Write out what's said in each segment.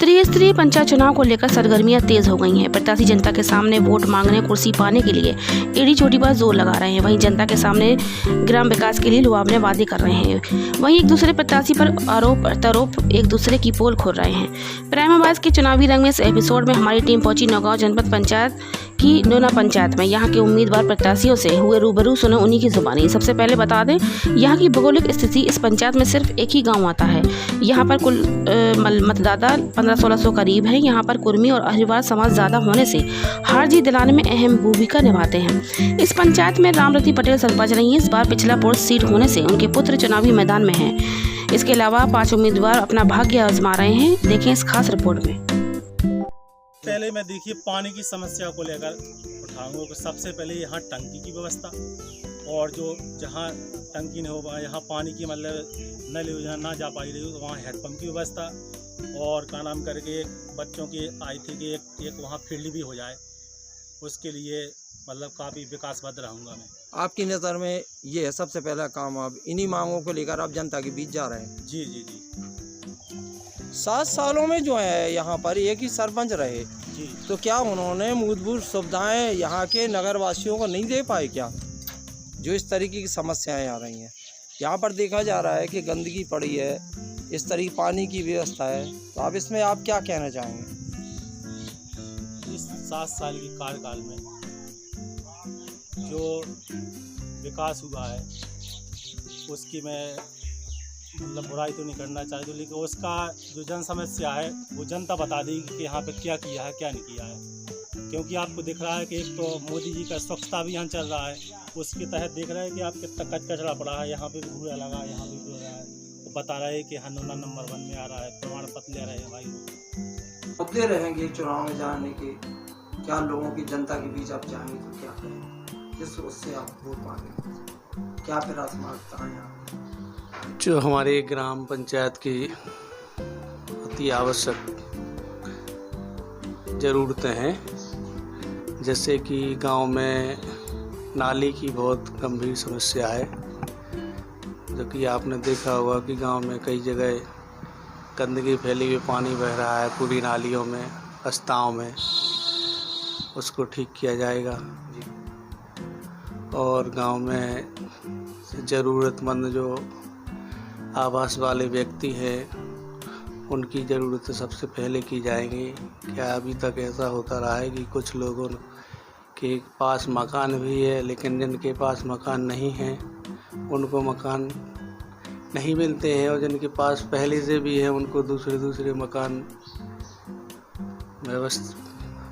त्रिस्तरीय पंचायत चुनाव को लेकर सरगर्मियां तेज हो गई हैं। प्रत्याशी जनता के सामने वोट मांगने, कुर्सी पाने के लिए एड़ी चोटी पर जोर लगा रहे हैं। वहीं जनता के सामने ग्राम विकास के लिए लुभावने वादे कर रहे हैं। वहीं एक दूसरे प्रत्याशी पर आरोप प्रत्यारोप एक दूसरे की पोल खोल रहे हैं। प्राइम आवाज के चुनावी रंग में इस एपिसोड में हमारी टीम पहुंची नौगांव जनपद पंचायत की नोना पंचायत में। यहाँ के उम्मीदवार प्रत्याशियों से हुए रूबरू, सुने उन्हीं की जुबानी। सबसे पहले बता दें, यहाँ की भौगोलिक स्थिति, इस पंचायत में सिर्फ एक ही गांव आता है। यहाँ पर कुल मतदाता 1500-1600 करीब है। यहाँ पर कुर्मी और अहिरवार समाज ज़्यादा होने से हार जीत दिलाने में अहम भूमिका निभाते हैं। इस पंचायत में रामरती पटेल सरपंच रही हैं। इस बार पिछला पोस्ट सीट होने से उनके पुत्र चुनावी मैदान में हैं। इसके अलावा 5 उम्मीदवार अपना भाग्य आजमा रहे हैं। देखें इस खास रिपोर्ट में। पहले मैं देखिए पानी की समस्या को लेकर उठाऊंगा कि सबसे पहले यहाँ टंकी की व्यवस्था, और जो जहाँ टंकी नहीं हो पाया, यहाँ पानी की मतलब नल योजना ना जा पाई रही, तो वहाँ हैंडपम्प की व्यवस्था, और का नाम करके बच्चों की आई थी कि एक वहाँ फील्ड भी हो जाए। उसके लिए मतलब काफ़ी विकासबद्ध रहूँगा मैं। आपकी नज़र में ये है सबसे पहला काम, आप इन्हीं मांगों को लेकर आप जनता के बीच जा रहे हैं। जी जी जी। 7 सालों में जो है यहाँ पर एक ही सरपंच रहे जी, तो क्या उन्होंने मूलभूत सुविधाएं यहाँ के नगर वासियों को नहीं दे पाए क्या? जो इस तरीके की समस्याएं आ रही हैं, यहाँ पर देखा जा रहा है कि गंदगी पड़ी है, इस तरह पानी की व्यवस्था है, तो आप इसमें आप क्या कहना चाहेंगे? इस 7 साल की कार्यकाल में जो विकास हुआ है उसकी मैं मतलब बुराई तो नहीं करना चाहती, लेकिन उसका जो जन समस्या है वो जनता बता देगी कि यहाँ पे क्या किया है क्या नहीं किया है। क्योंकि आपको दिख रहा है कि एक तो मोदी जी का स्वच्छता अभियान चल रहा है, उसके तहत देख रहे हैं कि आप कितना कचरा पड़ा है, यहाँ पे भी कूड़ा लगा, यहाँ पे भी हो रहा है, तो बता रहे हैं कि हनोना नंबर 1 में आ रहा है, प्रमाण पत्र ले रहे हैं भाई। मुद्दे रहेंगे चुनाव में जाने के, क्या लोगों की जनता के बीच आप जाएंगे तो क्या करेंगे, किस उससे आप वोट मांगेंगे, क्या फिर आत्मार्थता है? जो हमारे ग्राम पंचायत की अति आवश्यक ज़रूरतें हैं, जैसे कि गांव में नाली की बहुत गंभीर समस्या है। जो कि आपने देखा होगा कि गांव में कई जगह गंदगी फैली हुई, पानी बह रहा है पूरी नालियों में, रास्ताओं में, उसको ठीक किया जाएगा। और गांव में ज़रूरतमंद जो आवास वाले व्यक्ति हैं उनकी ज़रूरतें सबसे पहले की जाएंगी। क्या अभी तक ऐसा होता रहा है कि कुछ लोगों के पास मकान भी है, लेकिन जिनके पास मकान नहीं है उनको मकान नहीं मिलते हैं, और जिनके पास पहले से भी है उनको दूसरे मकान व्यवस्था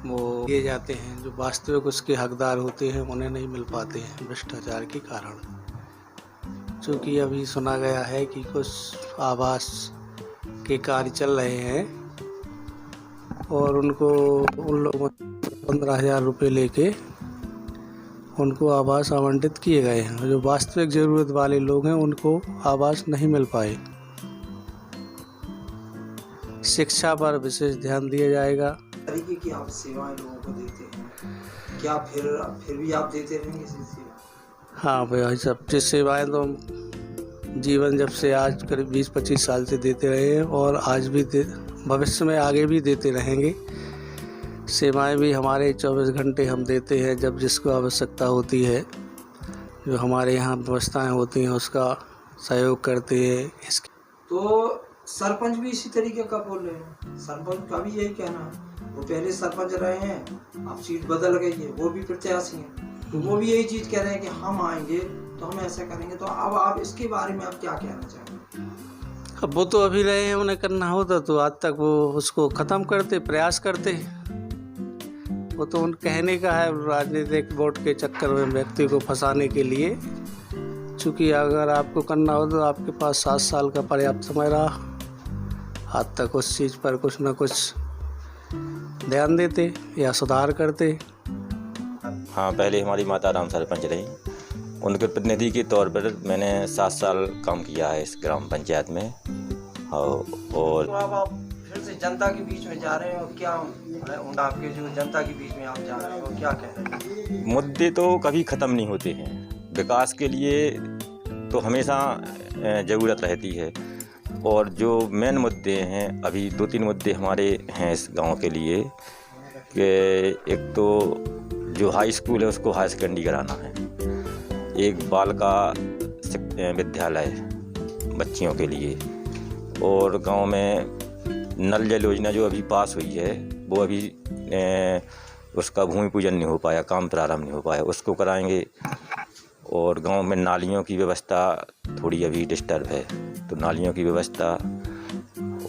वो दिए जाते हैं। जो वास्तविक उसके हकदार होते हैं उन्हें नहीं मिल पाते हैं भ्रष्टाचार के कारण। चूँकि अभी सुना गया है कि कुछ आवास के कार्य चल रहे हैं और उनको उन लोगों 15,000 रुपये लेके उनको आवास आवंटित किए गए हैं। जो वास्तविक ज़रूरत वाले लोग हैं उनको आवास नहीं मिल पाए। शिक्षा पर विशेष ध्यान दिया जाएगा। तरीके की आप सेवाएं लोगों को देते हैं, क्या फिर भी आप देते रहेंगे सेवा? हाँ भाई, सब चीज़ सेवाएँ तो जीवन जब से आज करीब 20-25 साल से देते रहे हैं, और आज भी भविष्य में आगे भी देते रहेंगे। सेवाएं भी हमारे 24 घंटे हम देते हैं, जब जिसको आवश्यकता होती है, जो हमारे यहाँ व्यवस्थाएं होती हैं उसका सहयोग करते हैं। तो सरपंच भी इसी तरीके का बोल रहे हैं, सरपंच का भी यही कहना है, वो पहले सरपंच रहे हैं, अब सीट बदल गई है, वो भी प्रत्याशी हैं, तो वो भी यही चीज़ कह रहे हैं कि हम आएंगे तो हम ऐसा करेंगे। तो अब आप इसके बारे में आप क्या कहना चाहेंगे? अब वो तो अभी रहे हैं, उन्हें करना होता तो आज तक वो उसको ख़त्म करते, प्रयास करते। वो तो उन कहने का है, राजनीतिक वोट के चक्कर में व्यक्ति को फंसाने के लिए। चूँकि अगर आपको करना हो तो आपके पास 7 साल का पर्याप्त समय रहा, आज तक उस चीज़ पर कुछ न कुछ ध्यान देते या सुधार करते। हाँ, पहले हमारी माता राम सरपंच रही, उनके प्रतिनिधि के तौर पर मैंने 7 साल काम किया है इस ग्राम पंचायत में। और तो अब आप फिर से जनता के बीच में जा रहे हैं, और क्या आपके जो जनता के बीच में आप जा रहे हो क्या कह रहे हैं? मुद्दे तो कभी ख़त्म नहीं होते हैं। विकास के लिए तो हमेशा ज़रूरत रहती है, और जो मेन मुद्दे हैं, अभी 2-3 मुद्दे हमारे हैं इस गांव के लिए कि एक तो जो हाई स्कूल है उसको हाई सेकेंडरी कराना है, एक बालिका विद्यालय बच्चियों के लिए, और गांव में नल जल योजना जो अभी पास हुई है वो अभी उसका भूमि पूजन नहीं हो पाया, काम प्रारंभ नहीं हो पाया, उसको कराएंगे। और गांव में नालियों की व्यवस्था थोड़ी अभी डिस्टर्ब है, तो नालियों की व्यवस्था,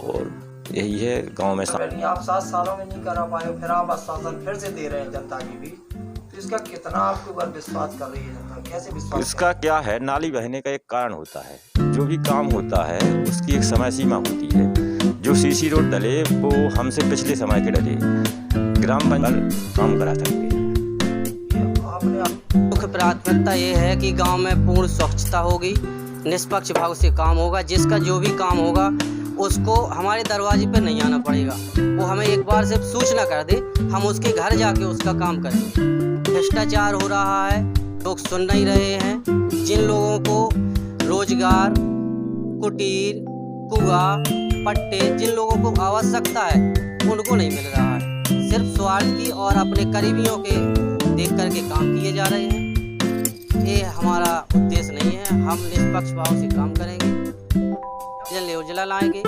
और यही है गांव में। आप 7 सालों में नहीं करा पाए, फिर आप आश्वासन फिर से दे रहे हैं जनता की भी, तो इसका कितना आपके ऊपर विश्वास कर रही है जनता, कैसे विश्वास? इसका क्या है, नाली बहने का एक कारण होता है, जो भी काम होता है उसकी एक समय सीमा होती है। जो सीसी रोड डले वो हमसे पिछले समय के डले, ग्राम पंचायत काम करा सकते हैं। मुख्य प्राथमिकता ये है कि गांव में पूर्ण स्वच्छता होगी, निष्पक्ष भाव से काम होगा, जिसका जो भी काम होगा उसको हमारे दरवाजे पर नहीं आना पड़ेगा, वो हमें एक बार सिर्फ सूचना कर दे, हम उसके घर जाके उसका काम करेंगे। भ्रष्टाचार हो रहा है, लोग सुन नहीं रहे हैं, जिन लोगों को रोजगार, कुटीर, कुआ, पट्टे, जिन लोगों को आवश्यकता है उनको नहीं मिल रहा है, सिर्फ स्वार्थ की और अपने करीबियों के देख करके काम किए जा रहे हैं। ये हमारा उद्देश्य नहीं है, हम निष्पक्ष भाव से काम करेंगे, जल योजना लाएंगे।